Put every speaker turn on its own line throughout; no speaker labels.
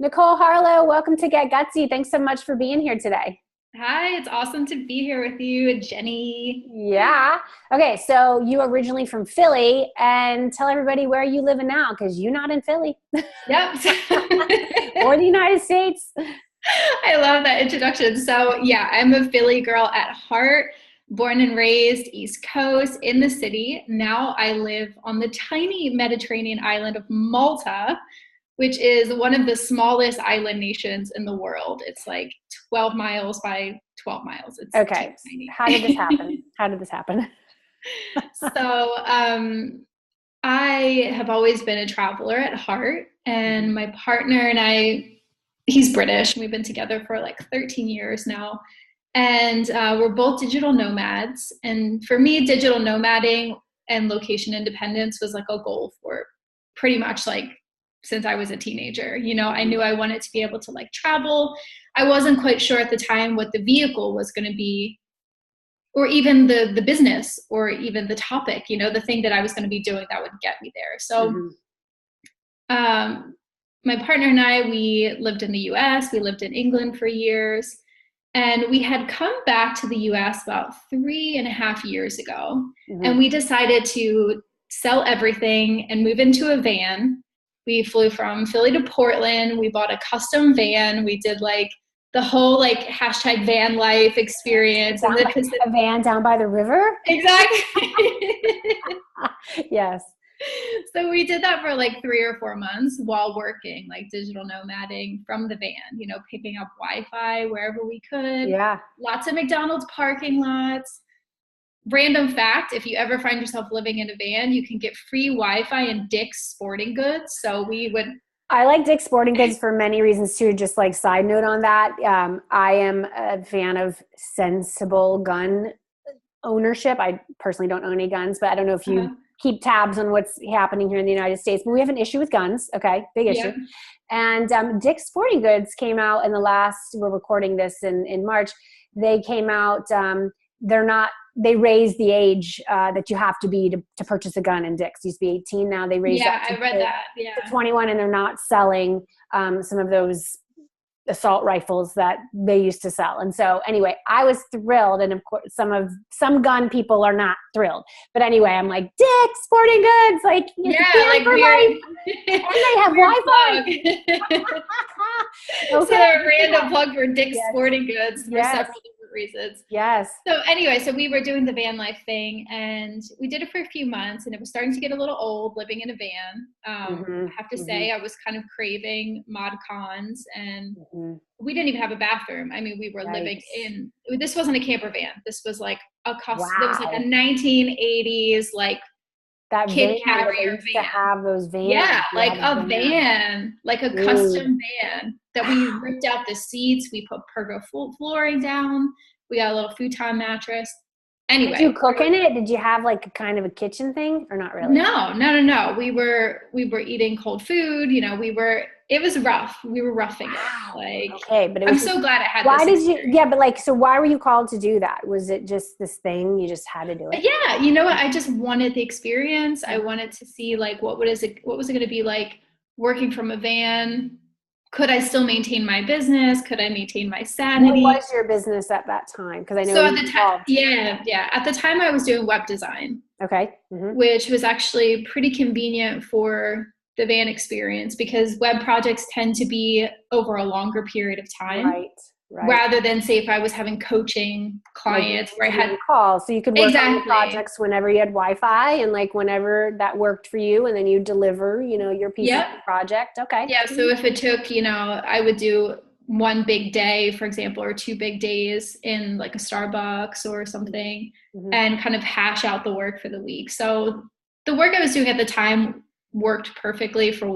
Nicole Harlow, welcome to Get Gutsy. Thanks so much for being here today.
Hi, it's awesome to be here with you, Jenny.
Yeah. Okay, so you originally from Philly, and tell everybody where you living now, because you're not in Philly.
Yep.
Or the United States.
I love that introduction. So yeah, I'm a Philly girl at heart, born and raised East Coast in the city. Now I live on the tiny Mediterranean island of Malta, which is one of the smallest island nations in the world. It's like 12 miles by 12 miles. It's
okay.
tiny.
How did this happen? How did this happen?
So I have always been a traveler at heart, and my partner and I, he's British. We've been together for like 13 years now. And we're both digital nomads. And for me, digital nomading and location independence was like a goal for pretty much like since I was a teenager. You know, I knew I wanted to be able to like travel. I wasn't quite sure at the time what the vehicle was going to be, or even the business, or even the topic, you know, the thing that I was going to be doing that would get me there. So my partner and I, we lived in the US, we lived in England for years, and we had come back to the US about 3.5 years ago. And we decided to sell everything and move into a van. We flew from Philly to Portland. We bought a custom van. We did like the whole like hashtag van life experience.
A van down by the river?
Exactly.
Yes.
So we did that for like 3 or 4 months while working, like digital nomading from the van, you know, picking up Wi-Fi wherever we could.
Yeah.
Lots of McDonald's parking lots. Random fact, if you ever find yourself living in a van, you can get free Wi-Fi in Dick's Sporting Goods. So we would...
I like Dick's Sporting Goods for many reasons too. Just like side note on that, I am a fan of sensible gun ownership. I personally don't own any guns, but I don't know if you keep tabs on what's happening here in the United States. But we have an issue with guns. Okay, big issue. And Dick's Sporting Goods came out in the last, we're recording this in March, they came out, they raised the age that you have to be to purchase a gun in Dick's. It used to be 18, now they raised
I read that.
To 21, and they're not selling some of those assault rifles that they used to sell. And so anyway, I was thrilled, and of course some gun people are not thrilled. But anyway, I'm like, Dick's Sporting Goods, like
like
weird, and they have Wi-Fi.
So a random plug for Dick's Sporting Goods for several different reasons.
Yes.
So anyway, so we were doing the van life thing, and we did it for a few months, and it was starting to get a little old living in a van. I have to say, I was kind of craving mod cons, and we didn't even have a bathroom. I mean, we were living in, this wasn't a camper van. This was like a custom, it was like a 1980s, like
that
kid
van,
carrier van.
To have those vans.
Yeah, like a van, like a custom van that we ripped out the seats. We put pergo flooring down. We got a little futon mattress. Anyway.
Did you cook in it? Did you have like a kind of a kitchen thing, or not really?
No. We were eating cold food. You know, it was rough. We were roughing it. Like,
okay, but
I'm so glad I had
why
this
did experience. You, yeah, but like, so why were you called to do that? Was it just this thing? You just had to do it?
Yeah, you know what? I just wanted the experience. I wanted to see like, what was it going to be like working from a van? Could I still maintain my business? Could I maintain my sanity?
What was your business at that time? Because I know.
So at the time, at the time I was doing web design.
Okay.
Which was actually pretty convenient for the van experience, because web projects tend to be over a longer period of time. Right. Rather than say if I was having coaching clients where I had
calls, so you could work on the projects whenever you had Wi-Fi and like whenever that worked for you, and then you deliver, you know, your piece of the project. Okay.
Yeah. So if it took, you know, I would do one big day, for example, or 2 big days in like a Starbucks or something, and kind of hash out the work for the week. So the work I was doing at the time worked perfectly for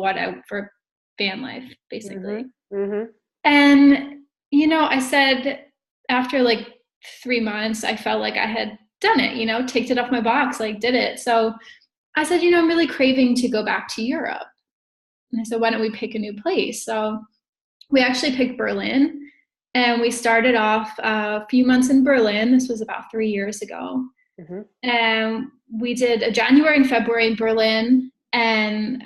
for van life, basically. And you know, I said after like 3 months, I felt like I had done it, you know, ticked it off my box, like did it. So I said, you know, I'm really craving to go back to Europe. And I said, why don't we pick a new place? So we actually picked Berlin, and we started off a few months in Berlin. This was about 3 years ago. And we did a January and February in Berlin. And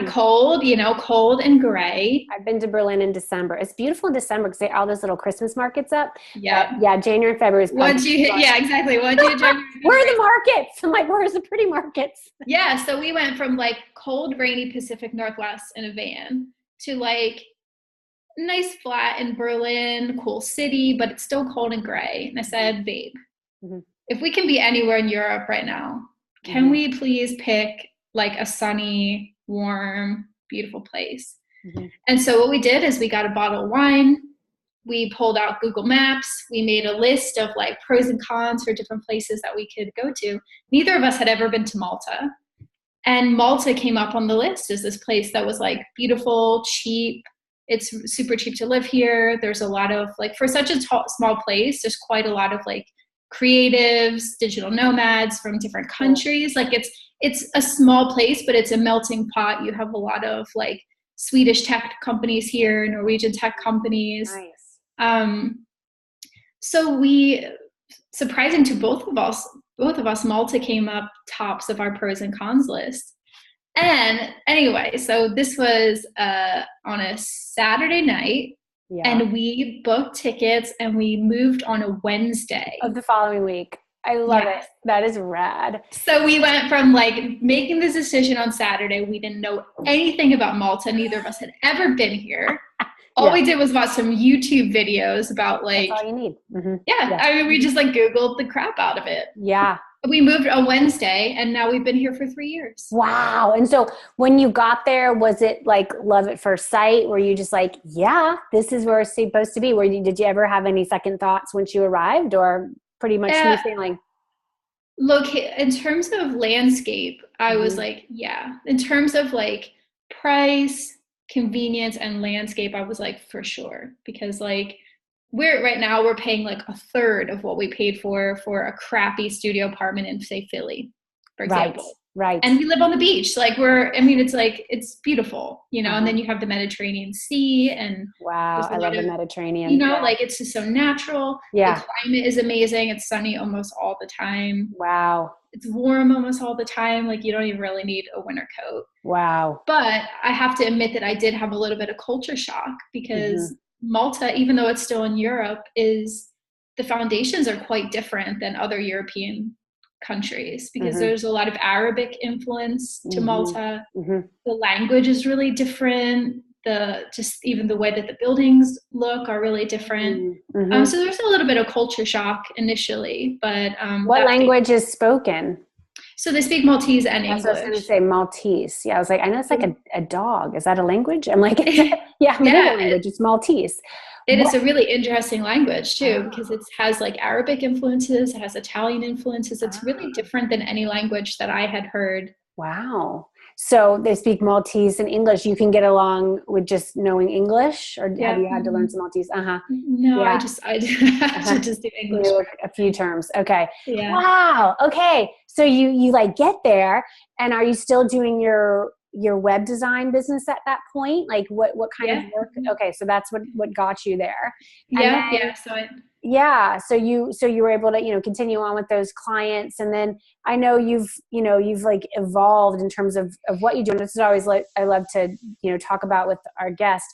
Cold, cold and gray.
I've been to Berlin in December. It's beautiful in December because they all those little Christmas markets up.
Yeah.
Yeah, January and February is
yeah, exactly. Where are
the markets? I'm like, where's the pretty markets?
Yeah, so we went from like cold, rainy Pacific Northwest in a van to like nice flat in Berlin, cool city, but it's still cold and gray. And I said, babe, if we can be anywhere in Europe right now, can we please pick like a sunny, warm, beautiful place? And so what we did is we got a bottle of wine. We pulled out Google Maps. We made a list of like pros and cons for different places that we could go to. Neither of us had ever been to Malta. And Malta came up on the list as this place that was like beautiful, cheap. It's super cheap to live here. There's a lot of like, for such a small place, there's quite a lot of like creatives, digital nomads from different countries. Like it's a small place, but it's a melting pot. You have a lot of like Swedish tech companies here, Norwegian tech companies.
Nice.
So we, surprising to both of us, Malta came up tops of our pros and cons list. And anyway, so this was on a Saturday night, and we booked tickets and we moved on a Wednesday
of the following week. I love it. That is rad.
So we went from like making this decision on Saturday. We didn't know anything about Malta. Neither of us had ever been here. All we did was watch some YouTube videos about like,
that's all you need.
I mean, we just like Googled the crap out of it.
Yeah.
We moved on Wednesday and now we've been here for 3 years.
Wow. And so when you got there, was it like love at first sight? Were you just like, yeah, this is where it's supposed to be? Did you ever have any second thoughts once you arrived, or pretty much smooth sailing?
Look, in terms of landscape, I was like, yeah. In terms of like price, convenience, and landscape, I was like, for sure. Because like right now we're paying like a third of what we paid for a crappy studio apartment in, say, Philly, for example.
Right.
And we live on the beach. Like it's beautiful, and then you have the Mediterranean Sea and
wow, I love the Mediterranean.
Like it's just so natural.
Yeah.
The climate is amazing. It's sunny almost all the time.
Wow.
It's warm almost all the time. Like you don't even really need a winter coat.
Wow.
But I have to admit that I did have a little bit of culture shock because Malta, even though it's still in Europe, the foundations are quite different than other European countries because there's a lot of Arabic influence to Malta. The language is really different. Even the way that the buildings look are really different. So there's a little bit of culture shock initially, but
what language is spoken?
So they speak Maltese and English.
I was going to say Maltese. Yeah, I was like, I know it's like a dog. Is that a language? I'm like, yeah, language. It's Maltese.
It is a really interesting language too, because it has like Arabic influences, it has Italian influences. It's really different than any language that I had heard.
Wow. So they speak Maltese and English. You can get along with just knowing English, or have you had to learn some Maltese?
No, I had to just do English.
A few terms. Okay.
Yeah.
Wow. Okay. So you like get there, and are you still doing your web design business at that point? Like what kind of work? Okay. So that's what got you there. So you were able to, continue on with those clients. And then I know you've like evolved in terms of what you do. And this is always I love to, talk about with our guest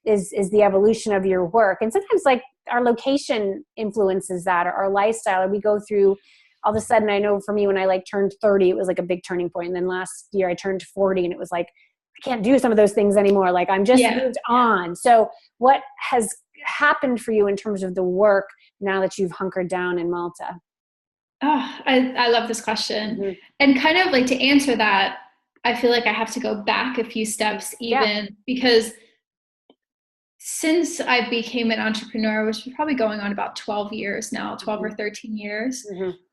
is the evolution of your work. And sometimes like our location influences that, or our lifestyle, or we go through all of a sudden. I know for me, when I like turned 30, it was like a big turning point. And then last year I turned 40 and it was like, I can't do some of those things anymore. Like I'm just moved on. So what has happened for you in terms of the work now that you've hunkered down in Malta?
Oh, I love this question. And kind of like to answer that, I feel like I have to go back a few steps because since I became an entrepreneur, which is probably going on about 12 years now, 12 or 13 years.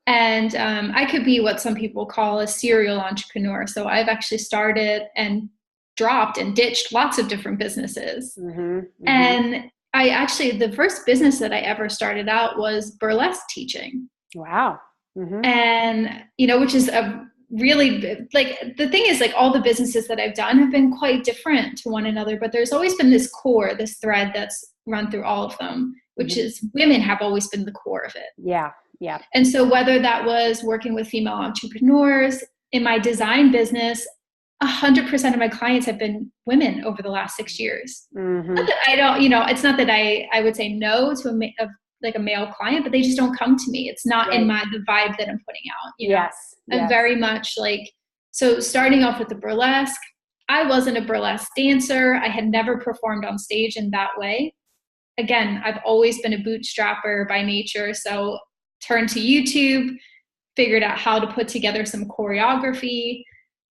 And I could be what some people call a serial entrepreneur. So I've actually started and dropped and ditched lots of different businesses. And the first business that I ever started out was burlesque teaching.
Wow.
And, which is a really, like, the thing is, like, all the businesses that I've done have been quite different to one another, but there's always been this core, this thread that's run through all of them, which is women have always been the core of it.
Yeah.
And so whether that was working with female entrepreneurs in my design business, 100% of my clients have been women over the last 6 years.
Mm-hmm.
Not that I don't, it's not that I would say no to a male client, but they just don't come to me. It's not in the vibe that I'm putting out.
Yes.
I'm very much like, so starting off with the burlesque, I wasn't a burlesque dancer. I had never performed on stage in that way. Again, I've always been a bootstrapper by nature. So turned to YouTube, figured out how to put together some choreography.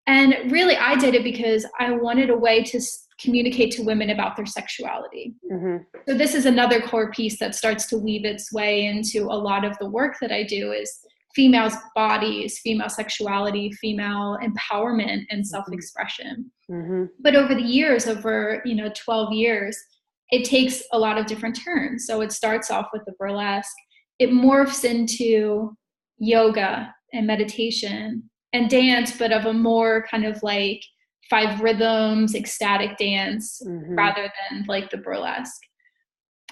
And really, I did it because I wanted a way to communicate to women about their sexuality.
Mm-hmm.
So this is another core piece that starts to weave its way into a lot of the work that I do is females' bodies, female sexuality, female empowerment, and self-expression.
Mm-hmm.
But over the years, over 12 years, it takes a lot of different turns. So it starts off with the burlesque. It morphs into yoga and meditation and dance, but of a more kind of like 5 rhythms, ecstatic dance, rather than like the burlesque.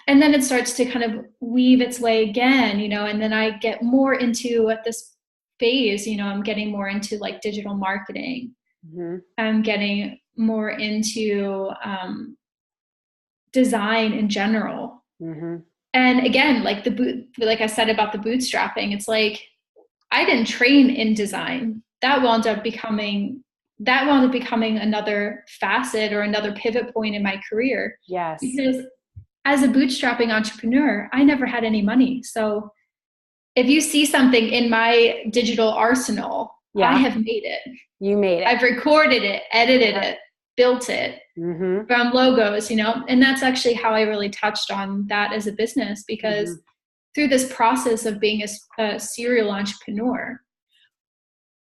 And then it starts to kind of weave its way again, and then I get more into at this phase, I'm getting more into like digital marketing. Mm-hmm. I'm getting more into design in general. Mm-hmm. And again, like like I said about the bootstrapping, it's like I didn't train in design. That wound up becoming another facet or another pivot point in my career.
Yes.
Because as a bootstrapping entrepreneur, I never had any money. So if you see something in my digital arsenal, I have made it.
You made it.
I've recorded it, edited it, built it from logos, and that's actually how I really touched on that as a business, because through this process of being a serial entrepreneur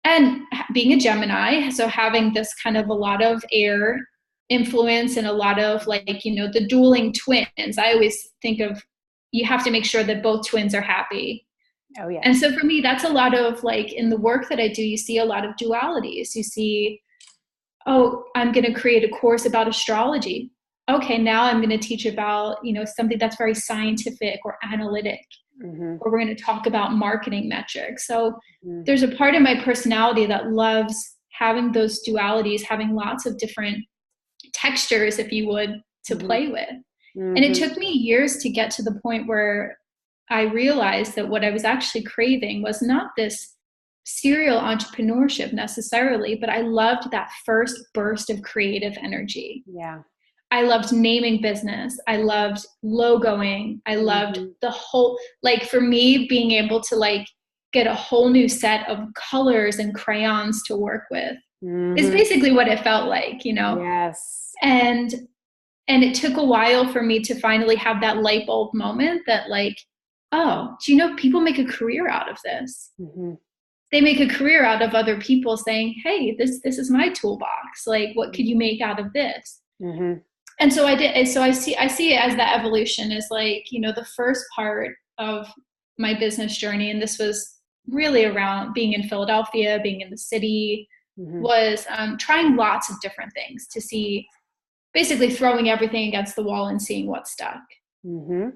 and being a Gemini, so having this kind of a lot of air influence and a lot of like, the dueling twins, I always think of, you have to make sure that both twins are happy.
Oh yeah.
And so for me, that's a lot of like, in the work that I do, you see a lot of dualities. You see, oh, I'm going to create a course about astrology. Okay, now I'm going to teach about, something that's very scientific or analytic, or we're going to talk about marketing metrics. So there's a part of my personality that loves having those dualities, having lots of different textures, if you would, to play with. And it took me years to get to the point where I realized that what I was actually craving was not this serial entrepreneurship necessarily, but I loved that first burst of creative energy.
Yeah.
I loved naming business. I loved logoing. I loved the whole, like for me, being able to like get a whole new set of colors and crayons to work with is basically what it felt like,
Yes.
And it took a while for me to finally have that light bulb moment that like, oh, do people make a career out of this? They make a career out of other people saying, hey, this is my toolbox. Like, what could you make out of this? And so I did. So I see it as that evolution is like, the first part of my business journey. And this was really around being in Philadelphia, being in the city, was trying lots of different things to see, basically throwing everything against the wall and seeing what stuck. And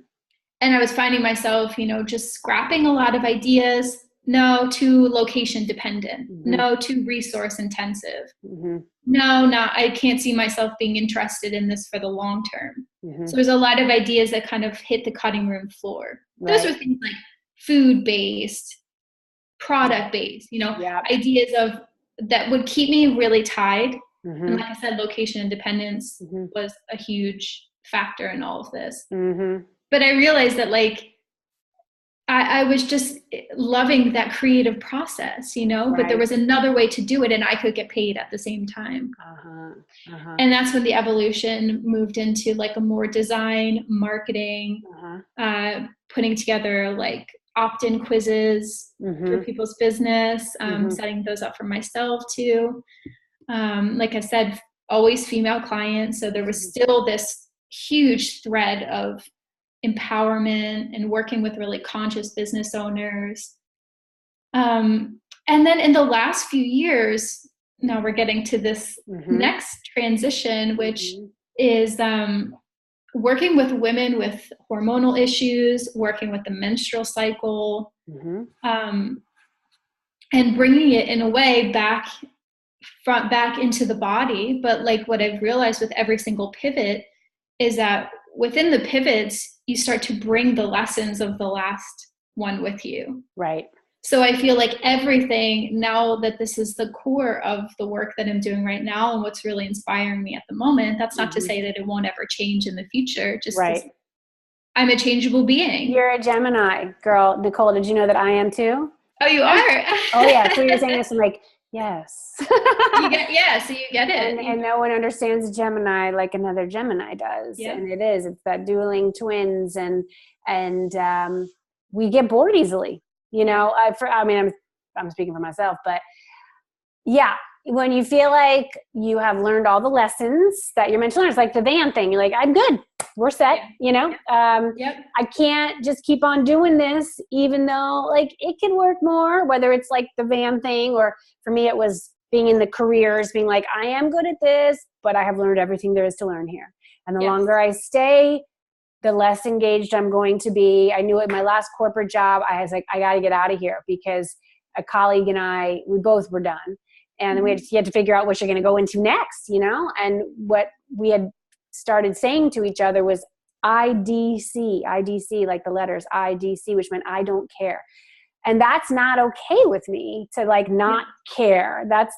I was finding myself, just scrapping a lot of ideas. No, too location dependent. No, too resource intensive. No, I can't see myself being interested in this for the long term. So there's a lot of ideas that kind of hit the cutting room floor. Those are things like food-based, product-based, ideas of that would keep me really tied. And like I said, location independence was a huge factor in all of this. But I realized that like, I was just loving that creative process, but there was another way to do it and I could get paid at the same time. And that's when the evolution moved into like a more design, marketing, putting together like opt-in quizzes for people's business, setting those up for myself too. Like I said, always female clients. So there was still this huge thread of empowerment and working with really conscious business owners. And then in the last few years, now we're getting to this next transition, which is working with women with hormonal issues, working with the menstrual cycle, and bringing it in a way back front back into the body. But like what I've realized with every single pivot is that within the pivots, you start to bring the lessons of the last one with you.
Right.
So I feel like everything, now that this is the core of the work that I'm doing right now and what's really inspiring me at the moment, that's not to say that it won't ever change in the future. Just
right.
I'm a changeable being.
You're a Gemini, girl. Nicole, did you know that I am too?
Oh, you are?
Oh yeah. So you're saying this, I'm like, yes.
So you get it.
And no one understands Gemini like another Gemini does.
Yeah.
And it's that dueling twins, and we get bored easily. You know, I'm speaking for myself, but yeah, when you feel like you have learned all the lessons that you're meant to learn, it's like the van thing. You're like, I'm good. We're set. You know, I can't just keep on doing this, even though like it can work more, whether it's like the van thing, or for me, it was being in the careers, being like, I am good at this, but I have learned everything there is to learn here. And the longer I stay, the less engaged I'm going to be. I knew at my last corporate job, I was like, I got to get out of here, because a colleague and I, we both were done. And then we had to figure out what you're going to go into next, you know? And what we had started saying to each other was IDC, like the letters IDC, which meant I don't care. And that's not okay with me to like not care. That's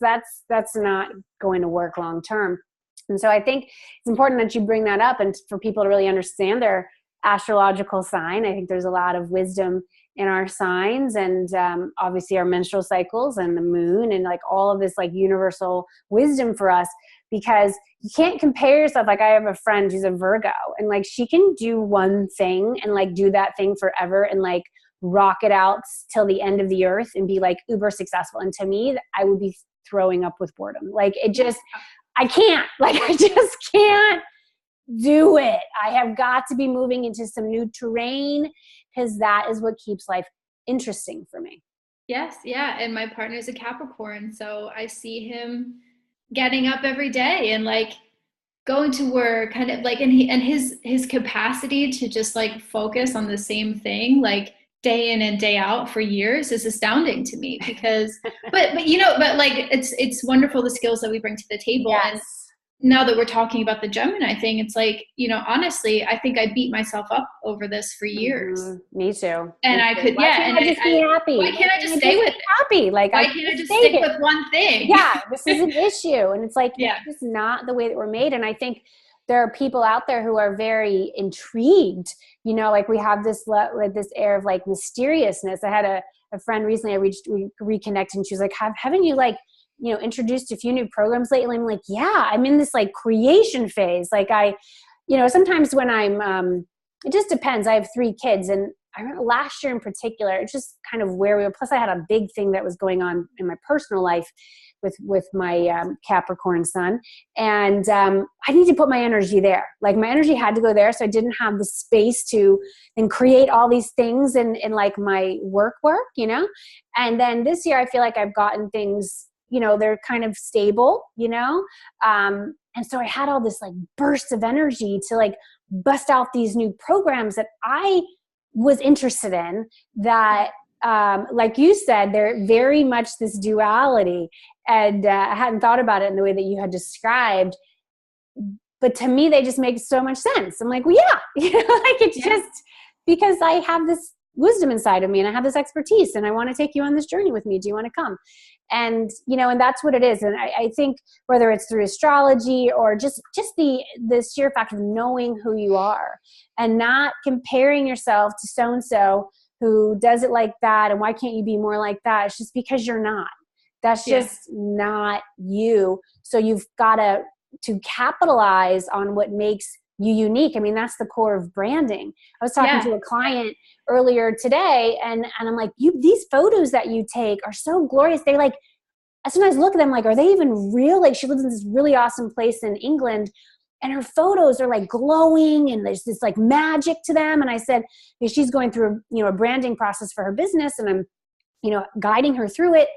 not going to work long term. And so I think it's important that you bring that up, and for people to really understand their astrological sign. I think there's a lot of wisdom in our signs, and obviously our menstrual cycles and the moon, and like all of this like universal wisdom for us, because you can't compare yourself. Like I have a friend who's a Virgo, and like she can do one thing and like do that thing forever and like rock it out till the end of the earth and be like uber successful. And to me, I would be throwing up with boredom. Like it just, I can't, like I just can't do it. I have got to be moving into some new terrain, because that is what keeps life interesting for me.
Yes. Yeah. And my partner's a Capricorn. So I see him getting up every day and like going to work, kind of like, and his capacity to just like focus on the same thing, like day in and day out for years, is astounding to me, because, but like it's wonderful the skills that we bring to the table.
Yes.
And now that we're talking about the Gemini thing, it's like, honestly, I think I beat myself up over this for years.
Me too.
And I could, why can't I just be happy? Why can't I just stay with it?
Happy? Like,
why can't I just stick with one thing?
Yeah, this is an issue. And it's like, it's just not the way that we're made. And I think there are people out there who are very intrigued, like we have this air of like mysteriousness. I had a friend recently, we reconnected, and she was like, haven't you like, introduced a few new programs lately? I'm like, yeah, I'm in this like creation phase. Like sometimes when I'm, it just depends. I have 3 kids, and I remember last year in particular, it's just kind of where we were. Plus I had a big thing that was going on in my personal life with my Capricorn son. And I need to put my energy there. Like my energy had to go there. So I didn't have the space to then create all these things in like my work, And then this year I feel like I've gotten things, they're kind of stable, and so I had all this like burst of energy to like bust out these new programs that I was interested in, that like you said, they're very much this duality, and I hadn't thought about it in the way that you had described, but to me they just make so much sense. I'm like, well, yeah, like it's just because I have this wisdom inside of me, and I have this expertise, and I want to take you on this journey with me. Do you want to come? And, and that's what it is. And I think whether it's through astrology or just the sheer fact of knowing who you are and not comparing yourself to so-and-so who does it like that, and why can't you be more like that? It's just because you're not. That's just not you. So you've got to capitalize on what makes you unique. I mean, that's the core of branding. I was talking to a client earlier today, and I'm like, these photos that you take are so glorious. They like, I sometimes look at them like, are they even real? Like she lives in this really awesome place in England, and her photos are like glowing, and there's this like magic to them. And I said, she's going through a branding process for her business, and I'm, guiding her through it.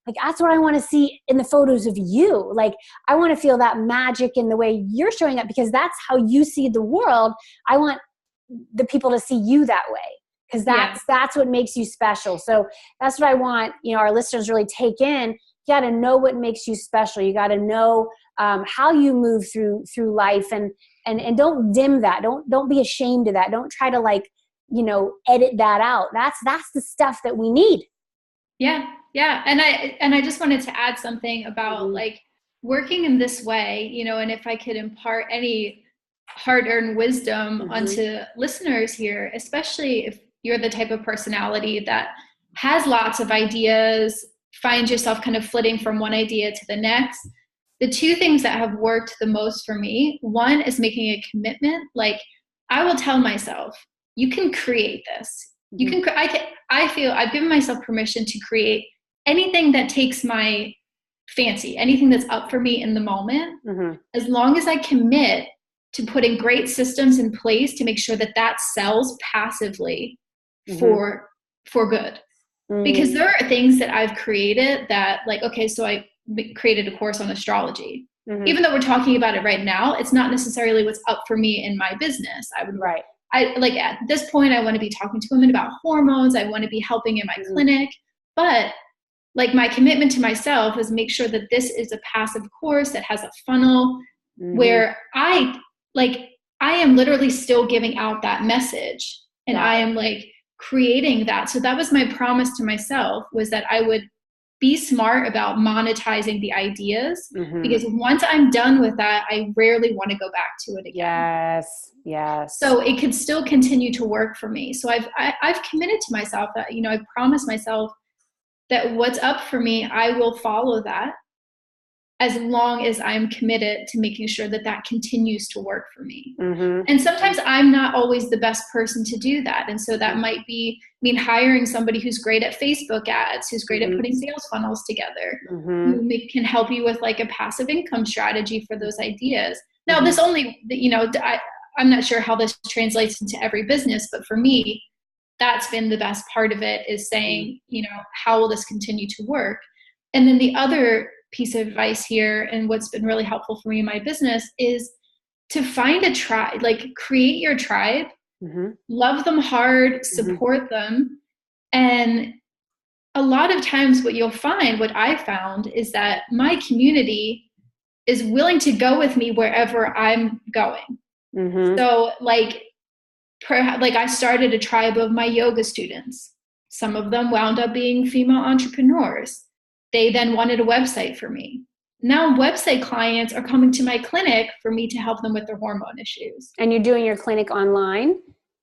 Like, that's what I want to see in the photos of you. Like, I want to feel that magic in the way you're showing up, because that's how you see the world. I want the people to see you that way, because that's what makes you special. So that's what I want, our listeners really take in. got to know what makes you special. You got to know how you move through life, and don't dim that. Don't be ashamed of that. Don't try to like, you know, edit that out. That's the stuff that we need.
Yeah. Yeah. And I just wanted to add something about like working in this way, you know, and if I could impart any hard-earned wisdom onto listeners here, especially if you're the type of personality that has lots of ideas, finds yourself kind of flitting from one idea to the next. The two things that have worked the most for me, one is making a commitment. Like I will tell myself, you can create this. You can, I feel I've given myself permission to create anything that takes my fancy, anything that's up for me in the moment, as long as I commit to putting great systems in place to make sure that that sells passively for good. Because there are things that I've created that like, okay, so I created a course on astrology. Even though we're talking about it right now, it's not necessarily what's up for me in my business. I like at this point, I want to be talking to women about hormones. I want to be helping in my clinic, but like my commitment to myself is make sure that this is a passive course that has a funnel where I am literally still giving out that message, and I am like creating that. So that was my promise to myself, was that I would be smart about monetizing the ideas, because once I'm done with that, I rarely want to go back to it again.
Yes.
So it could still continue to work for me. So I've committed to myself that, you know, I promised myself that what's up for me, I will follow that as long as I'm committed to making sure that that continues to work for me. And sometimes I'm not always the best person to do that. And so that might be hiring somebody who's great at Facebook ads, who's great at putting sales funnels together, who can help you with like a passive income strategy for those ideas. Now, this only, you know, I'm not sure how this translates into every business, but for me, that's been the best part of it, is saying, you know, how will this continue to work? And then the other piece of advice here, and what's been really helpful for me in my business, is to find a tribe, like create your tribe, love them hard, support them. And a lot of times what you'll find, what I found, is that my community is willing to go with me wherever I'm going. So like I started a tribe of my yoga students. Some of them wound up being female entrepreneurs. They then wanted a website for me. Now website clients are coming to my clinic for me to help them with their hormone issues.
And you're doing your clinic online?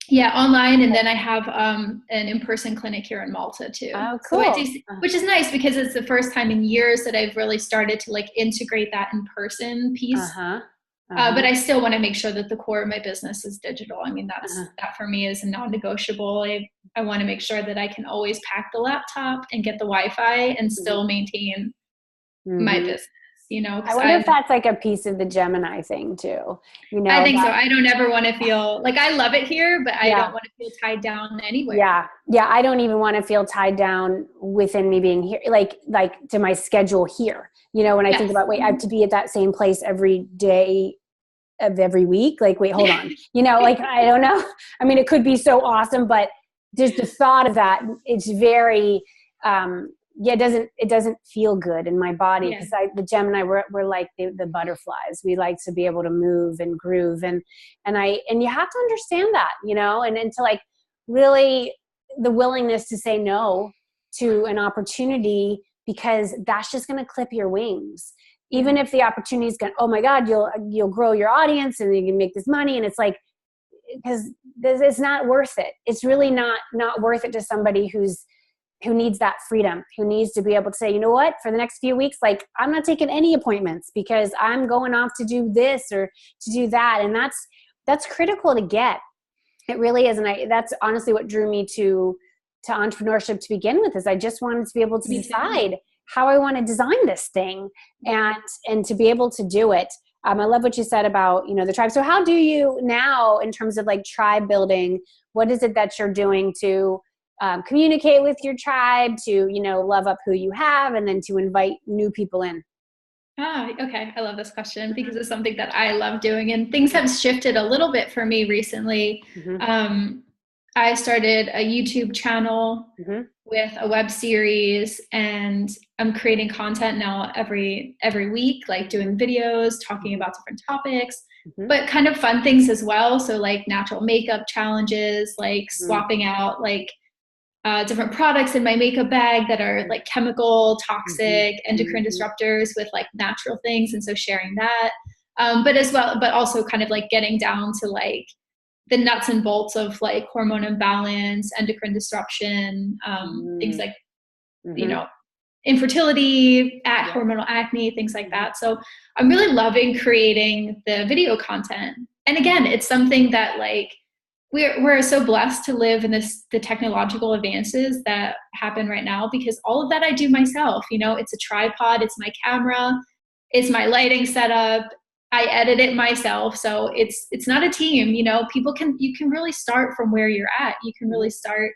Yeah, online. And then I have an in-person clinic here in Malta too.
Oh, cool.
So which is nice, because it's the first time in years that I've really started to like integrate that in-person piece. But I still want to make sure that the core of my business is digital. I mean, that for me is non-negotiable. I want to make sure that I can always pack the laptop and get the Wi-Fi and still maintain my business, you know.
I wonder if that's like a piece of the Gemini thing too. You know,
I think so. I don't ever want to feel like, I love it here, but I don't want to feel tied down anywhere.
Yeah. I don't even want to feel tied down within me being here, like to my schedule here. You know, when I think about, I have to be at that same place every day of every week. Like, wait, hold on. You know, like, I don't know. I mean, it could be so awesome, but just the thought of that, it's very, it doesn't feel good in my body, because the Gemini, we're like the butterflies. We like to be able to move and groove, and you have to understand that, you know, and to like really the willingness to say no to an opportunity, because that's just going to clip your wings. Even if the opportunity is going, oh my God, you'll grow your audience and you can make this money. And it's like, because it's not worth it. It's really not worth it to somebody who needs that freedom, who needs to be able to say, you know what, for the next few weeks, like, I'm not taking any appointments because I'm going off to do this or to do that. And that's critical to get. It really is. And that's honestly what drew me to entrepreneurship to begin with, is I just wanted to be able to decide how I want to design this thing and to be able to do it. I love what you said about, you know, the tribe. So how do you now, in terms of like tribe building, what is it that you're doing to communicate with your tribe, to, you know, love up who you have, and then to invite new people in?
Okay. I love this question, because it's something that I love doing, and things have shifted a little bit for me recently. I started a YouTube channel with a web series, and I'm creating content now every week, like doing videos, talking about different topics, but kind of fun things as well. So like natural makeup challenges, like swapping out like different products in my makeup bag that are like chemical, toxic, endocrine disruptors with like natural things. And so sharing that, but also kind of like getting down to like the nuts and bolts of like hormone imbalance, endocrine disruption, things like, you know, infertility, hormonal acne, things like that. So I'm really loving creating the video content. And again, it's something that like, we're so blessed to live in the technological advances that happen right now, because all of that I do myself. You know, it's a tripod, it's my camera, it's my lighting setup. I edit it myself. So it's not a team, you know, you can really start from where you're at. You can really start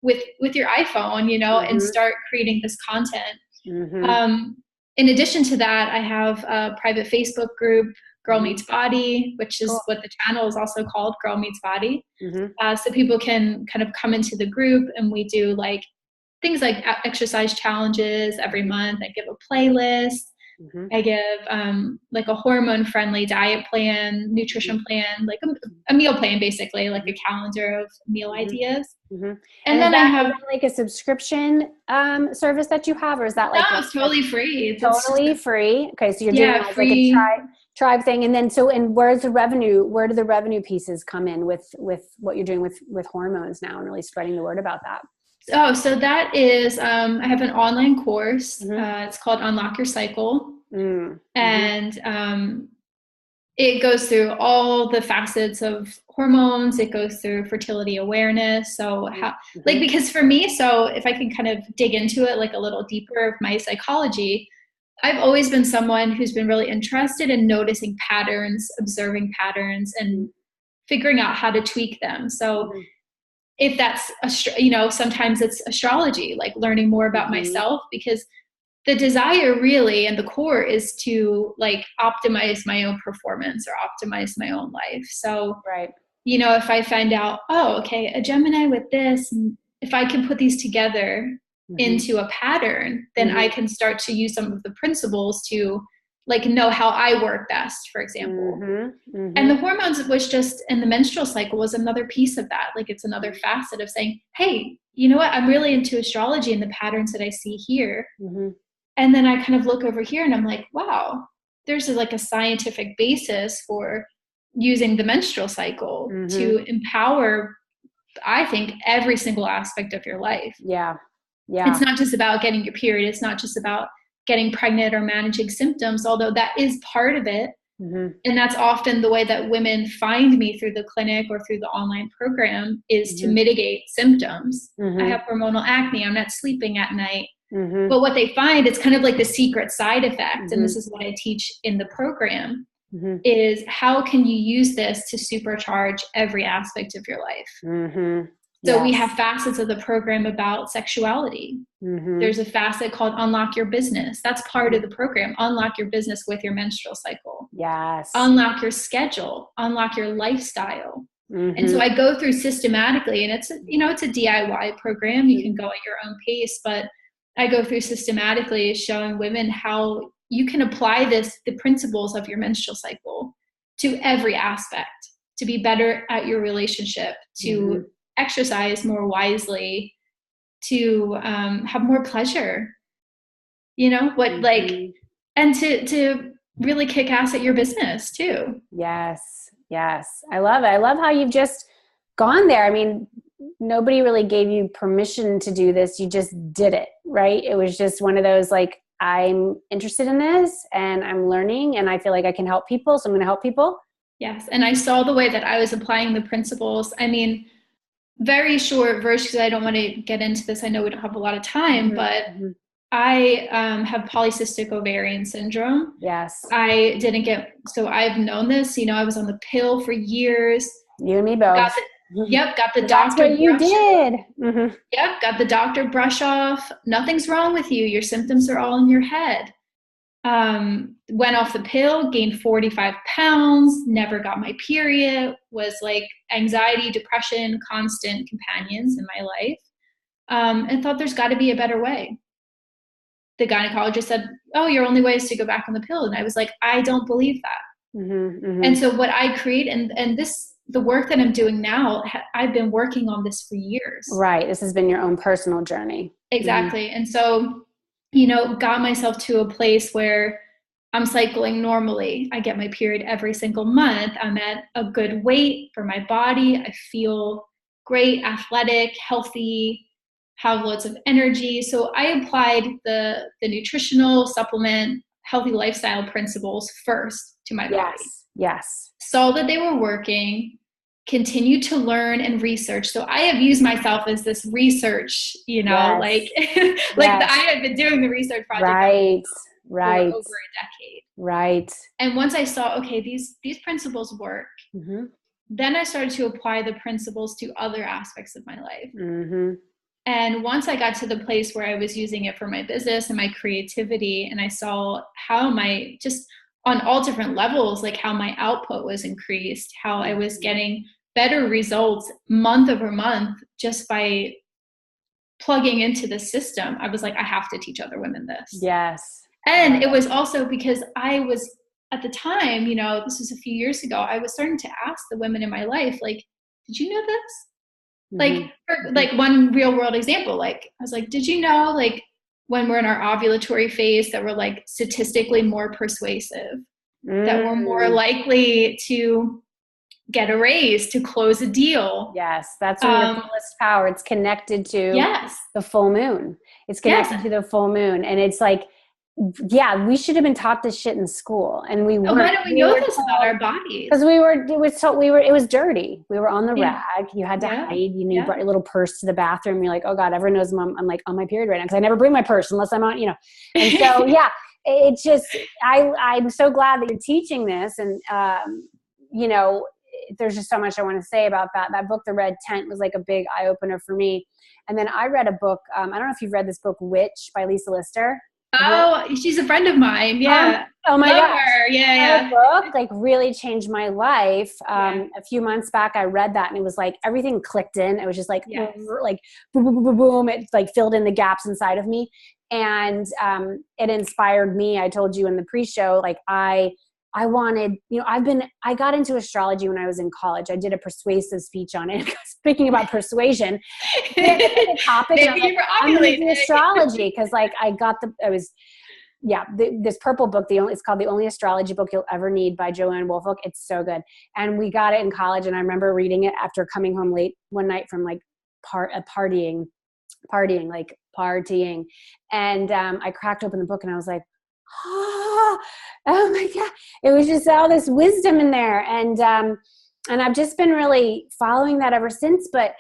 with your iPhone, you know, and start creating this content. In addition to that, I have a private Facebook group, Girl Meets Body, which is what the channel is also called, Girl Meets Body. So people can kind of come into the group, and we do like things like exercise challenges every month. I give a playlist. I give like a hormone-friendly diet plan, nutrition plan, like a meal plan, basically, like a calendar of meal ideas. And then I have
like a subscription service that you have, or is that like
it's totally free?
Totally free. Okay, so you're doing like a tribe thing, and then and where's the revenue? Where do the revenue pieces come in with what you're doing with hormones now, and really spreading the word about that?
Oh, so that is, I have an online course. It's called Unlock Your Cycle. And it goes through all the facets of hormones. It goes through fertility awareness. So how, like, because for me, so if I can kind of dig into it like a little deeper of my psychology, I've always been someone who's been really interested in noticing patterns, observing patterns, and figuring out how to tweak them. So if that's, you know, sometimes it's astrology, like learning more about myself, because the desire really and the core is to like optimize my own performance or optimize my own life. So, you know, if I find out, oh, okay, a Gemini with this, and if I can put these together into a pattern, then I can start to use some of the principles to like know how I work best, for example. And the hormones was just, and the menstrual cycle was another piece of that. Like it's another facet of saying, hey, you know what? I'm really into astrology and the patterns that I see here. And then I kind of look over here and I'm like, wow, there's like a scientific basis for using the menstrual cycle to empower, I think, every single aspect of your life. It's not just about getting your period. It's not just about getting pregnant or managing symptoms, although that is part of it. And that's often the way that women find me through the clinic or through the online program, is to mitigate symptoms. I have hormonal acne. I'm not sleeping at night. But what they find, it's kind of like the secret side effect. And this is what I teach in the program, is how can you use this to supercharge every aspect of your life? So we have facets of the program about sexuality. There's a facet called Unlock Your Business. That's part of the program. Unlock your business with your menstrual cycle. Unlock your schedule. Unlock your lifestyle. And so I go through systematically, and it's, you know, it's a DIY program. You can go at your own pace, but I go through systematically showing women how you can apply the principles of your menstrual cycle to every aspect, to be better at your relationship, to exercise more wisely, to have more pleasure, you know, and to really kick ass at your business too.
Yes. I love it. I love how you've just gone there. I mean, nobody really gave you permission to do this. You just did it, right? It was just one of those, like, I'm interested in this and I'm learning and I feel like I can help people. So I'm going to help people.
Yes. And I saw the way that I was applying the principles. I mean, very short version, because I don't want to get into this. I know we don't have a lot of time, but I have polycystic ovarian syndrome. So I've known this, you know, I was on the pill for years.
You and me both.
Got the doctor.
That's what you did.
Got the doctor brush off. Nothing's wrong with you. Your symptoms are all in your head. Went off the pill, gained 45 pounds, never got my period, was like anxiety, depression, constant companions in my life. and thought there's got to be a better way. The gynecologist said, oh, your only way is to go back on the pill. And I was like, I don't believe that. And so what I create, and this, the work that I'm doing now, I've been working on this for years.
Right. This has been your own personal journey.
Exactly. And so, you know, got myself to a place where I'm cycling normally. I get my period every single month. I'm at a good weight for my body. I feel great, athletic, healthy, have loads of energy. So I applied the nutritional supplement, healthy lifestyle principles first to my body.
Yes.
Saw that they were working, continued to learn and research. So I have used myself as this research, you know, like I had been doing the research project for over a decade.
Right.
And once I saw, okay, these principles work, then I started to apply the principles to other aspects of my life. And once I got to the place where I was using it for my business and my creativity, and I saw how my, just on all different levels, like how my output was increased, how I was getting better results month over month just by plugging into the system, I was like, I have to teach other women this.
Yes.
And it was also because I was, at the time, you know, this was a few years ago, I was starting to ask the women in my life, like, did you know this? Like one real world example, like I was like, did you know, like when we're in our ovulatory phase, that we're like statistically more persuasive, that we're more likely to get a raise, to close a deal.
Yes, that's your fullest power. It's connected to the full moon. It's connected to the full moon, and it's like, yeah, we should have been taught this shit in school, and we weren't.
Why don't we know this about our bodies?
Because it was dirty. We were on the rag. You had to hide. You know, you brought your little purse to the bathroom. You're like, oh God, everyone knows I'm like on my period right now, because I never bring my purse unless I'm on, you know. And so it's just, I'm so glad that you're teaching this, and you know, there's just so much I want to say about that. That book, The Red Tent, was like a big eye opener for me. And then I read a book. I don't know if you've read this book, Witch, by Lisa Lister.
Oh, she's a friend of mine. Yeah.
Oh my
Love
gosh.
her. Yeah.
Her book like really changed my life. A few months back, I read that, and it was like everything clicked in. It was just like like boom, boom, boom, boom, boom. It like filled in the gaps inside of me, and it inspired me. I told you in the pre-show, like I wanted, you know, I got into astrology when I was in college. I did a persuasive speech on it. Speaking about persuasion, the topic, and I'm going to do astrology because like this purple book, it's called The Only Astrology Book You'll Ever Need by Joanne Woolfolk. It's so good. And we got it in college, and I remember reading it after coming home late one night from like partying. And I cracked open the book, and I was like, oh my God. It was just all this wisdom in there. And I've just been really following that ever since. But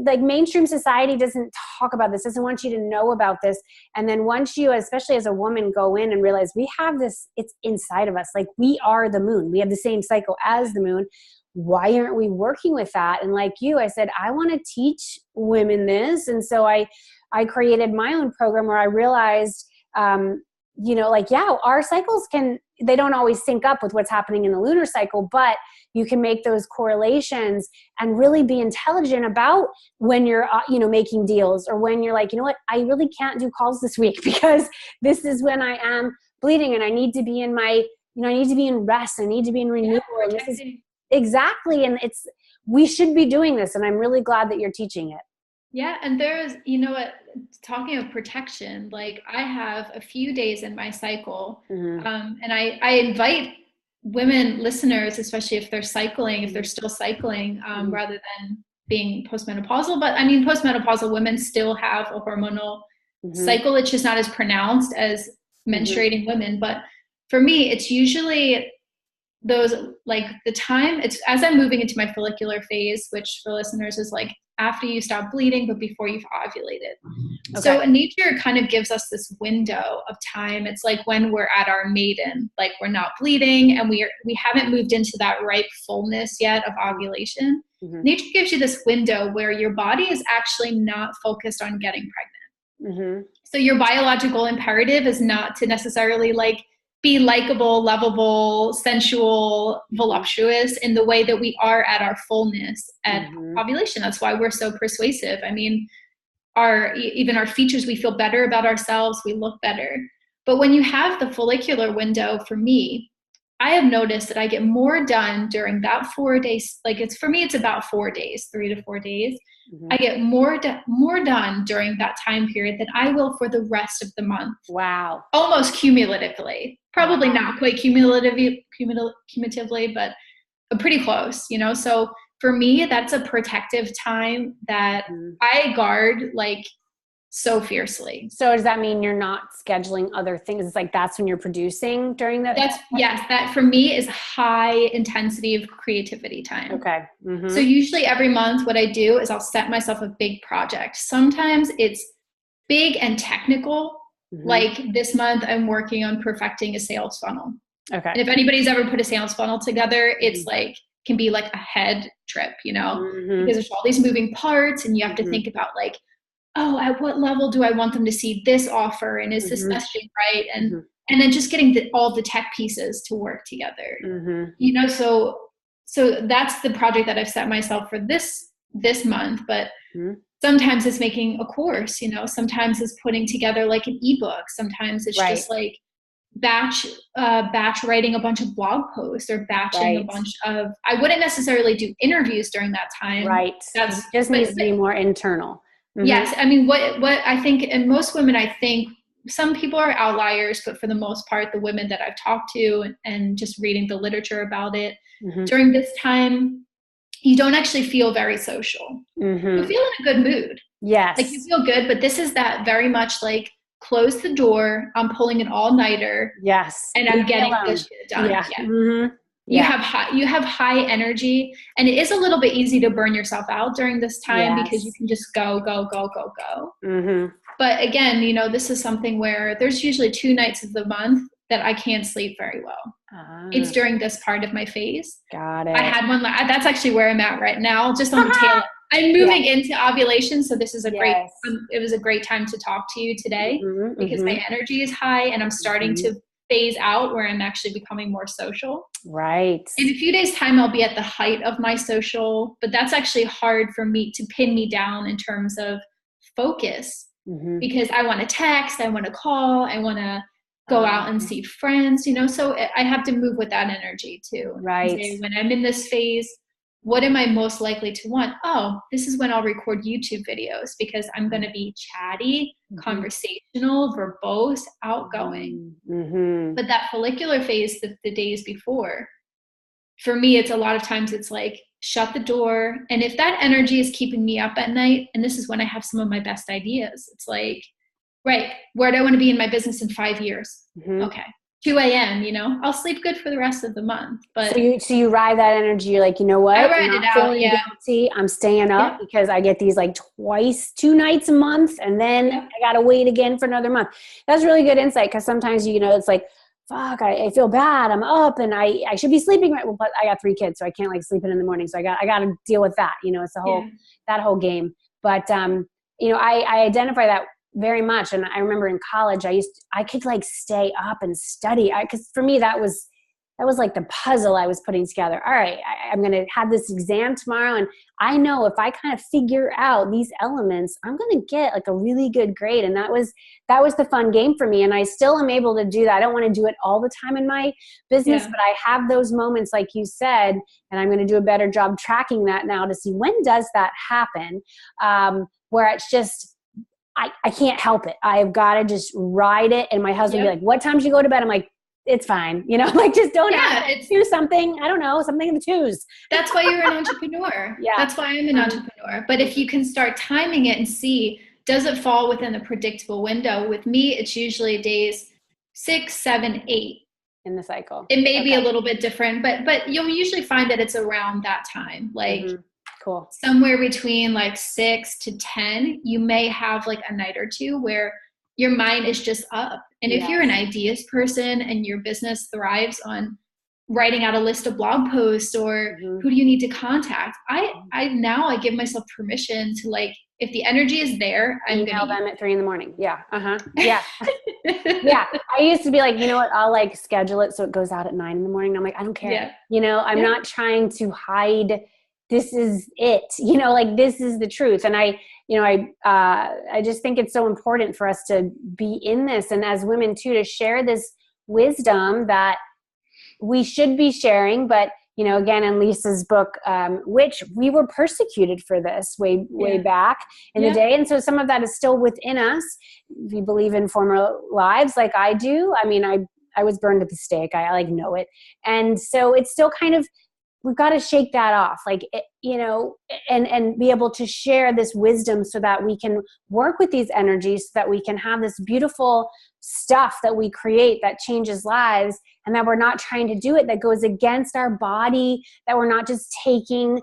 like mainstream society doesn't talk about this, doesn't want you to know about this. And then once you, especially as a woman, go in and realize we have this, it's inside of us. Like we are the moon. We have the same cycle as the moon. Why aren't we working with that? And like you, I said, I want to teach women this. And so I created my own program where I realized, you know, like, yeah, our cycles they don't always sync up with what's happening in the lunar cycle, but you can make those correlations and really be intelligent about when you're, you know, making deals, or when you're like, you know what, I really can't do calls this week because this is when I am bleeding and I need to be in my, you know, I need to be in rest. I need to be in renewal. And this is exactly. And we should be doing this. And I'm really glad that you're teaching it.
Yeah. And there's, you know what, talking of protection, like I have a few days in my cycle, and I invite women listeners, especially if they're cycling, if they're still cycling, rather than being postmenopausal. But I mean, postmenopausal women still have a hormonal cycle. It's just not as pronounced as menstruating women. But for me, it's usually those, like the time, it's as I'm moving into my follicular phase, which for listeners is like after you stop bleeding, but before you've ovulated. Okay. So nature kind of gives us this window of time. It's like when we're at our maiden, like we're not bleeding and we haven't moved into that ripe fullness yet of ovulation. Nature gives you this window where your body is actually not focused on getting pregnant. So your biological imperative is not to necessarily like be likable, lovable, sensual, voluptuous in the way that we are at our fullness at ovulation. That's why we're so persuasive. I mean, even our features, we feel better about ourselves, we look better. But when you have the follicular window, for me, I have noticed that I get more done during that 4 days. Like for me, it's about 4 days, 3 to 4 days. Mm-hmm. I get more done during that time period than I will for the rest of the month.
Wow.
Almost cumulatively. Probably not quite cumulatively, but pretty close, you know? So for me, that's a protective time that I guard like so fiercely.
So does that mean you're not scheduling other things? It's like that's when you're producing during that?
Yes, that for me is high intensity of creativity time.
Okay. Mm-hmm.
So usually every month what I do is I'll set myself a big project. Sometimes it's big and technical. Mm-hmm. Like this month I'm working on perfecting a sales funnel.
Okay.
And if anybody's ever put a sales funnel together, it's like, can be like a head trip, you know, because there's all these moving parts and you have to think about like, oh, at what level do I want them to see this offer? And is this messaging right? And then just getting all the tech pieces to work together, you know? So that's the project that I've set myself for this month, but sometimes it's making a course, you know, sometimes it's putting together like an ebook. Sometimes it's just like batch writing a bunch of blog posts or batching a bunch of, I wouldn't necessarily do interviews during that time.
Right. That's just needs to be more internal.
Yes. I mean, what I think, and most women, I think some people are outliers, but for the most part, the women that I've talked to and just reading the literature about it during this time, you don't actually feel very social. You feel in a good mood.
Yes.
Like you feel good, but this is that very much like close the door. I'm pulling an all-nighter.
Yes.
And I'm getting this shit done. Yeah. You have high energy, and it is a little bit easy to burn yourself out during this time because you can just go. But again, you know, this is something where there's usually 2 nights of the month that I can't sleep very well. It's during this part of my phase.
Got it.
I had one. That's actually where I'm at right now, just on the tail. I'm moving into ovulation, so this is it was a great time to talk to you today because my energy is high and I'm starting to phase out where I'm actually becoming more social.
Right.
In a few days' time, I'll be at the height of my social, but that's actually hard for me to pin me down in terms of focus because I want to text, I want to call, I want to go out and see friends, you know, so I have to move with that energy too.
Right.
When I'm in this phase, what am I most likely to want? Oh, this is when I'll record YouTube videos because I'm going to be chatty, conversational, verbose, outgoing. But that follicular phase, the days before, for me, it's a lot of times it's like, shut the door. And if that energy is keeping me up at night, and this is when I have some of my best ideas, it's like, right, where do I want to be in my business in 5 years? Okay. 2 a.m., you know, I'll sleep good for the rest of the month. But
so you ride that energy. You're like, you know what?
I ride it out. Yeah.
Guilty. I'm staying up because I get these like 2 nights a month, and then I gotta wait again for another month. That's really good insight because sometimes you know it's like, fuck, I feel bad. I'm up and I should be sleeping right. Well, but I got 3 kids, so I can't like sleep in the morning. So I got to deal with that. You know, it's that whole game. But you know, I identify that very much. And I remember in college, I could like stay up and study. Cause for me, that was like the puzzle I was putting together. All right, I'm going to have this exam tomorrow. And I know if I kind of figure out these elements, I'm going to get like a really good grade. And that was the fun game for me. And I still am able to do that. I don't want to do it all the time in my business, but I have those moments, like you said, and I'm going to do a better job tracking that now to see when does that happen, where it's just, I can't help it. I've got to just ride it. And my husband be like, what time do you go to bed? I'm like, it's fine. You know, like just don't do something. I don't know, something in the 2s.
That's why you're an entrepreneur. That's why I'm an entrepreneur. But if you can start timing it and see, does it fall within a predictable window? With me, it's usually days 6, 7, 8.
In the cycle.
It may be a little bit different, but you'll usually find that it's around that time. Like
cool.
Somewhere between like 6 to 10, you may have like a night or 2 where your mind is just up. And if you're an ideas person and your business thrives on writing out a list of blog posts or who do you need to contact, I give myself permission to like, if the energy is there, I'm
email them at 3 a.m. Yeah. Yeah. Yeah. I used to be like, you know what? I'll like schedule it so it goes out at 9 a.m. I'm like, I don't care. You know, I'm not trying to hide this is it, you know, like this is the truth. And I just think it's so important for us to be in this. And as women too, to share this wisdom that we should be sharing. But, you know, again, in Lisa's book, which we were persecuted for this way back in the day. And so some of that is still within us. If you believe in former lives, like I do, I mean, I was burned at the stake. I like know it. And so it's still kind of, we've got to shake that off, like, you know, and be able to share this wisdom so that we can work with these energies, so that we can have this beautiful stuff that we create that changes lives, and that we're not trying to do it that goes against our body, that we're not just taking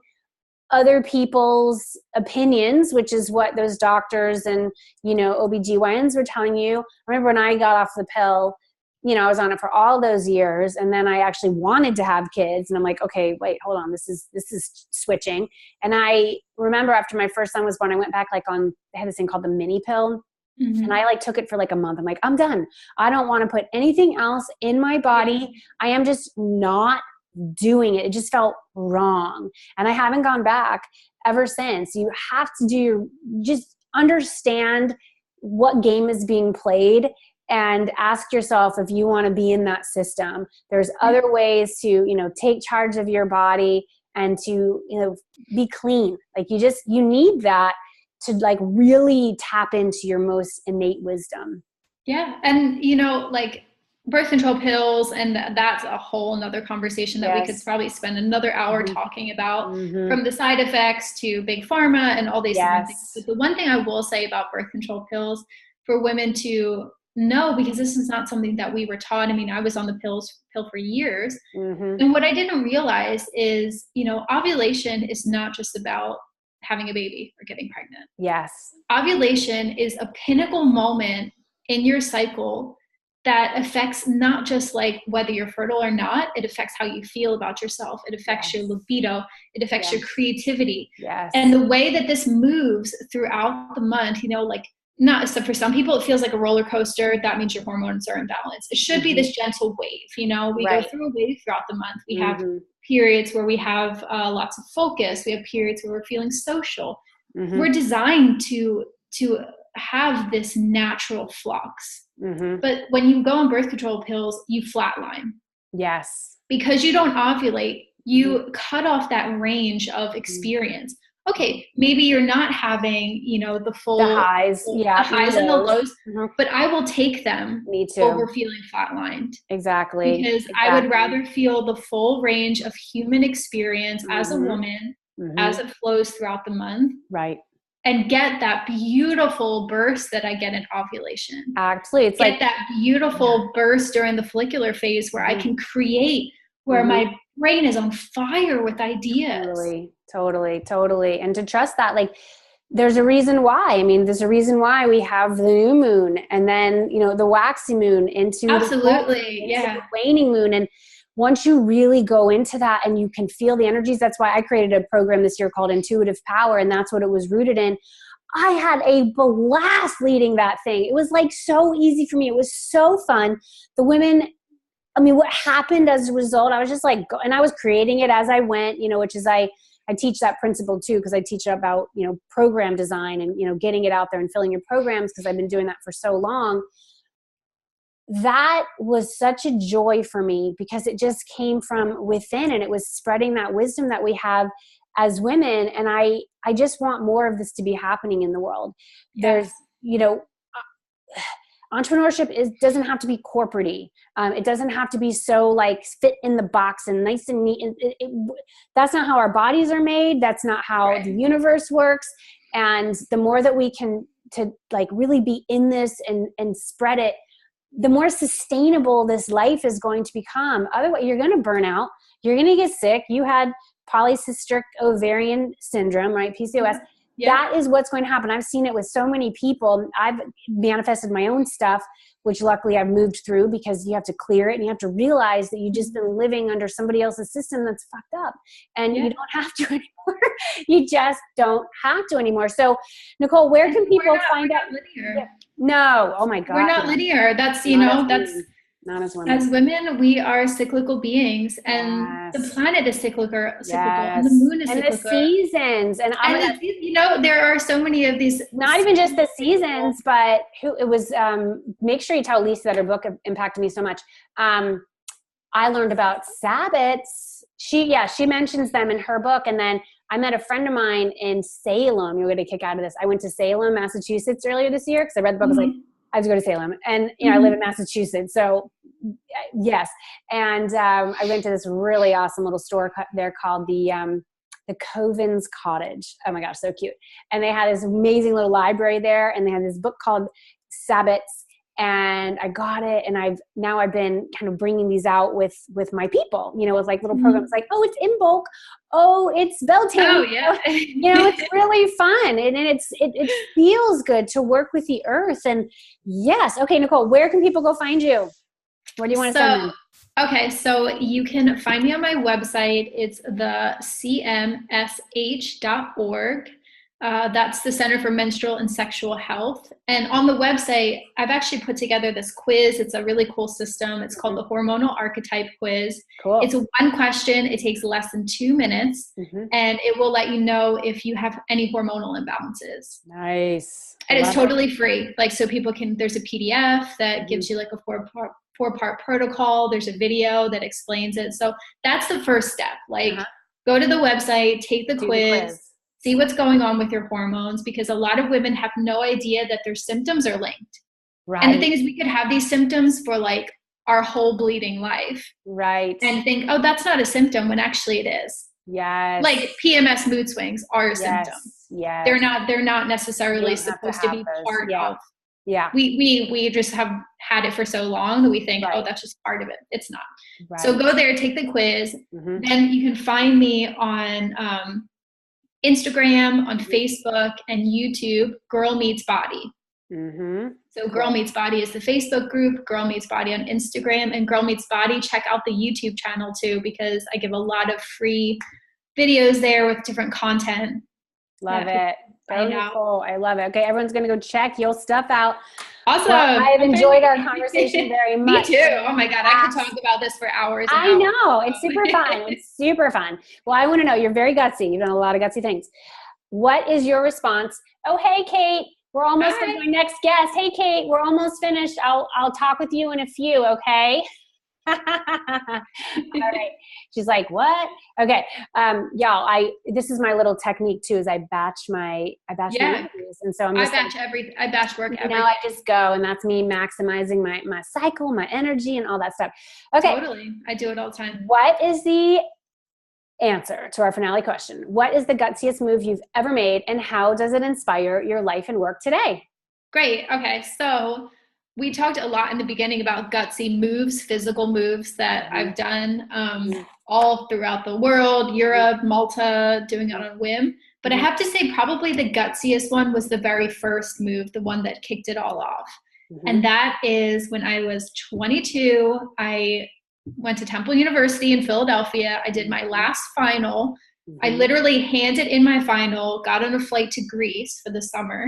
other people's opinions, which is what those doctors and, you know, OBGYNs were telling you. I remember when I got off the pill, you know, I was on it for all those years, and then I actually wanted to have kids, and I'm like, okay, wait, hold on, this is switching. And I remember after my first son was born, I went back they had this thing called the mini pill, and I took it for like a month. I'm like, I'm done. I don't want to put anything else in my body. I am just not doing it. It just felt wrong, and I haven't gone back ever since. You have to just understand what game is being played, and ask yourself if you want to be in that system. There's other ways to, you know, take charge of your body and to, you know, be clean. Like you need that to like really tap into your most innate wisdom.
Yeah. And, you know, like birth control pills, and that's a whole nother conversation that we could probably spend another hour talking about, from the side effects to big pharma and all these different things. But the one thing I will say about birth control pills for women to know, because this is not something that we were taught. I mean, I was on the pill for years. And what I didn't realize is, you know, ovulation is not just about having a baby or getting pregnant.
Yes.
Ovulation is a pinnacle moment in your cycle that affects not just like whether you're fertile or not. It affects how you feel about yourself. It affects your libido. It affects your creativity. And the way that this moves throughout the month, you know, like, not so for some people it feels like a roller coaster. That means your hormones are imbalanced. It should be this gentle wave, you know. We go through a wave throughout the month. We have periods where we have lots of focus. We have periods where we're feeling social. We're designed to have this natural flux. But when you go on birth control pills, you flatline.
Yes.
Because you don't ovulate, you cut off that range of experience. Okay, maybe you're not having, you know, the highs, the highs and the lows, but I will take them over feeling flatlined.
Exactly.
Because I would rather feel the full range of human experience as a woman as it flows throughout the month.
Right.
And get that beautiful burst that I get in ovulation.
Actually, it's
get that beautiful burst during the follicular phase where I can create, where my brain is on fire with ideas.
Totally. And to trust that, like, there's a reason why. I mean, there's a reason why we have the new moon, and then, you know, the waxy moon into the waning moon. And once you really go into that and you can feel the energies, that's why I created a program this year called Intuitive Power, and that's what it was rooted in. I had a blast leading that thing. It was like so easy for me. It was so fun. The women, I mean, what happened as a result, I was just like, and I was creating it as I went, you know, which is I teach that principle too, because I teach about, you know, program design and, you know, getting it out there and filling your programs, because I've been doing that for so long. That was such a joy for me because it just came from within, and it was spreading that wisdom that we have as women. And I just want more of this to be happening in the world. There's, you know, entrepreneurship doesn't have to be corporate-y. It doesn't have to be so like fit in the box and nice and neat. That's not how our bodies are made. That's not how the universe works. And the more that we can to like really be in this and spread it, the more sustainable this life is going to become. Otherwise, you're going to burn out. You're going to get sick. You had polycystic ovarian syndrome, right? PCOS. That is what's going to happen. I've seen it with so many people. I've manifested my own stuff, which luckily I've moved through, because you have to clear it and you have to realize that you've just been living under somebody else's system that's fucked up, and you don't have to anymore. You just don't have to anymore. So Nicole, where can people find out?
Linear.
No. Oh my God.
We're not linear. That's, you know, that's
Not as women.
As women, we are cyclical beings, and the planet is cyclical, and the moon is cyclical.
And the seasons. And
you know, there are so many of these.
Not even just the seasons, but it was, make sure you tell Lisa that her book impacted me so much. I learned about Sabbats. She mentions them in her book. And then I met a friend of mine in Salem. You're going to kick out of this. I went to Salem, Massachusetts earlier this year because I read the book. I was like, I have to go to Salem. And, you know, I live in Massachusetts. So yes. And I went to this really awesome little store there called the Coven's Cottage. Oh my gosh, so cute. And they had this amazing little library there. And they had this book called Sabbats. And I got it, and I've been kind of bringing these out with my people, you know, with like little programs like, oh, it's in bulk, oh, it's Beltane.
Oh yeah,
you know, it's really fun, and it feels good to work with the earth. And yes, okay, Nicole, where can people go find you? Where do you want to send them?
Okay, so you can find me on my website. It's the cmsh.org. That's the Center for Menstrual and Sexual Health. And on the website, I've actually put together this quiz. It's a really cool system. It's called the Hormonal Archetype Quiz.
Cool.
It's one question. It takes less than 2 minutes. And it will let you know if you have any hormonal imbalances.
Nice.
And it's totally free. Like, so people can, there's a PDF that gives you like a four-part protocol. There's a video that explains it. So that's the first step. Like, go to the website, take the quiz. See what's going on with your hormones, because a lot of women have no idea that their symptoms are linked. Right. And the thing is, we could have these symptoms for like our whole bleeding life.
Right.
And think, oh, that's not a symptom, when actually it is.
Yes.
Like PMS mood swings are a symptom.
Yes.
They're not necessarily supposed to be part of.
Yeah.
We just have had it for so long that we think, oh, that's just part of it. It's not. Right. So go there, take the quiz. Then you can find me on Instagram, on Facebook, and YouTube, Girl Meets Body. So Girl Meets Body is the Facebook group, Girl Meets Body on Instagram, and Girl Meets Body, check out the YouTube channel too, because I give a lot of free videos there with different content.
Love it. Very cool. I love it. Okay, everyone's going to go check your stuff out.
Awesome.
Well, I've enjoyed our conversation very much.
Me too. Oh my God. I could talk about this for hours. And
I know. It's super fun. It's super fun. Well, I want to know, you're very gutsy. You've done a lot of gutsy things. What is your response? Oh, hey, Kate, we're almost with my next guest. Hey, Kate, we're almost finished. I'll talk with you in a few. Okay. All right. She's like, what? Okay. Y'all, this is my little technique too, is I batch my interviews. And so I
batch work every
now I just go, and that's me maximizing my cycle, my energy, and all that stuff. Okay.
Totally. I do it all the time.
What is the answer to our finale question? What is the gutsiest move you've ever made, and how does it inspire your life and work today?
Great. Okay. So we talked a lot in the beginning about gutsy moves, physical moves that I've done all throughout the world, Europe, Malta, doing it on a whim. But I have to say, probably the gutsiest one was the very first move, the one that kicked it all off. And that is when I was 22, I went to Temple University in Philadelphia. I did my last final. I literally handed in my final, got on a flight to Greece for the summer.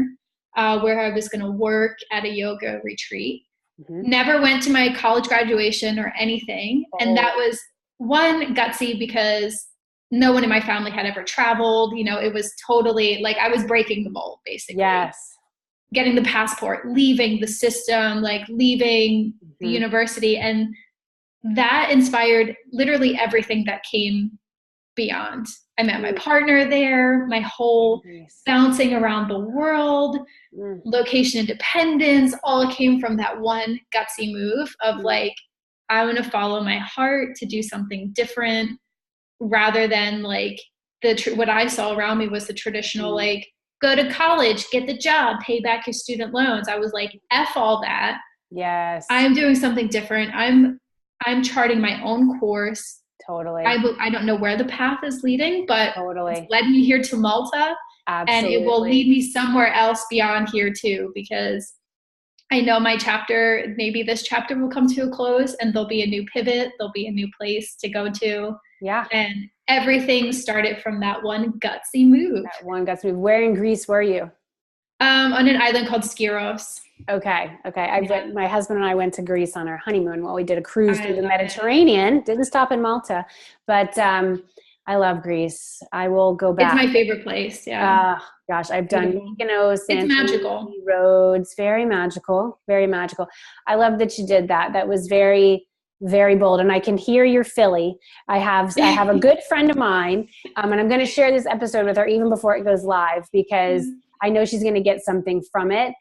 Where I was going to work at a yoga retreat. Never went to my college graduation or anything. And that was one, gutsy, because no one in my family had ever traveled. You know, it was totally like I was breaking the mold, basically.
Yes.
Getting the passport, leaving the system, like leaving the university. And that inspired literally everything that came beyond. I met my partner there, my whole bouncing around the world, location independence, all came from that one gutsy move of like, I want to follow my heart to do something different, rather than like what I saw around me was the traditional, like, go to college, get the job, pay back your student loans. I was like, F all that.
Yes.
I'm doing something different. I'm charting my own course.
Totally.
I don't know where the path is leading, but
totally.
It's led me here to Malta.
Absolutely.
And it will lead me somewhere else beyond here too, because I know my chapter, maybe this chapter will come to a close and there'll be a new pivot. There'll be a new place to go to.
Yeah.
And everything started from that one gutsy move.
That one gutsy move. Where in Greece were you?
On an island called Skiros.
Okay. My husband and I went to Greece on our honeymoon while we did a cruise through the Mediterranean. Didn't stop in Malta, but I love Greece. I will go back.
It's my favorite place. Yeah.
Gosh, I've done Mykonos,
it's magical.
Rhodes, very magical, very magical. I love that you did that. That was very, very bold. And I can hear your Philly. I have a good friend of mine, and I'm going to share this episode with her even before it goes live, because I know she's going to get something from it.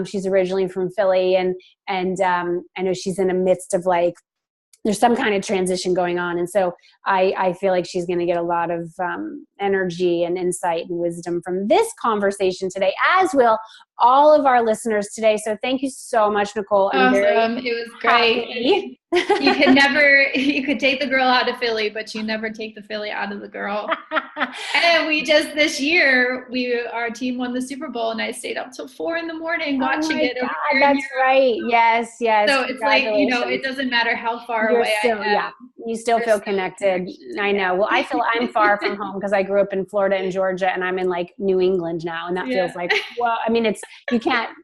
She's originally from Philly, and I know she's in the midst of like, there's some kind of transition going on. And so I feel like she's going to get a lot of energy and insight and wisdom from this conversation today, as will all of our listeners today. So thank you so much, Nicole.
Awesome. It was great. You could take the girl out of Philly, but you never take the Philly out of the girl. And this year, our team won the Super Bowl, and I stayed up till 4 a.m. watching it.
God, that's right. Yes.
So it's like, it doesn't matter how far away I am.
You still feel connected. I know. Well, I feel I'm far from home because I grew up in Florida and Georgia, and I'm in like New England now. And that feels like, well, I mean,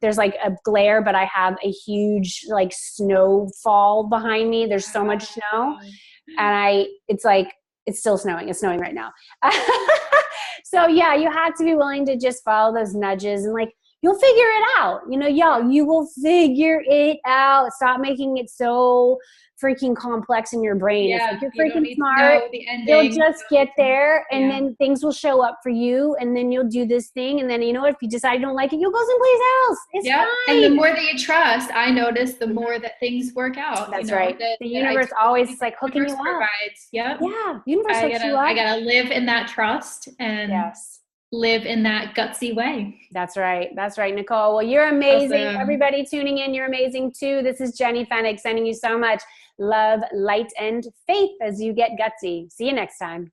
there's like a glare, but I have a huge like snowfall behind me. There's so much snow, and it's still snowing. It's snowing right now. So yeah, you have to be willing to just follow those nudges, and like, you'll figure it out. You will figure it out. Stop making it so freaking complex in your brain. It's like, you're freaking smart. You'll just get there, and then things will show up for you, and then you'll do this thing, and then if you decide you don't like it, you'll go someplace else. It's fine.
And the more that you trust, I notice the more that things work out.
That's right. The universe always like hooking you up.
Provides. Yep.
Yeah. Universe hooks you up.
I gotta live in that trust and live in that gutsy way.
That's right, Nicole. Well, you're amazing.
Awesome.
Everybody tuning in, you're amazing too. This is Jenny Fennick sending you so much love, light, and faith as you get gutsy. See you next time.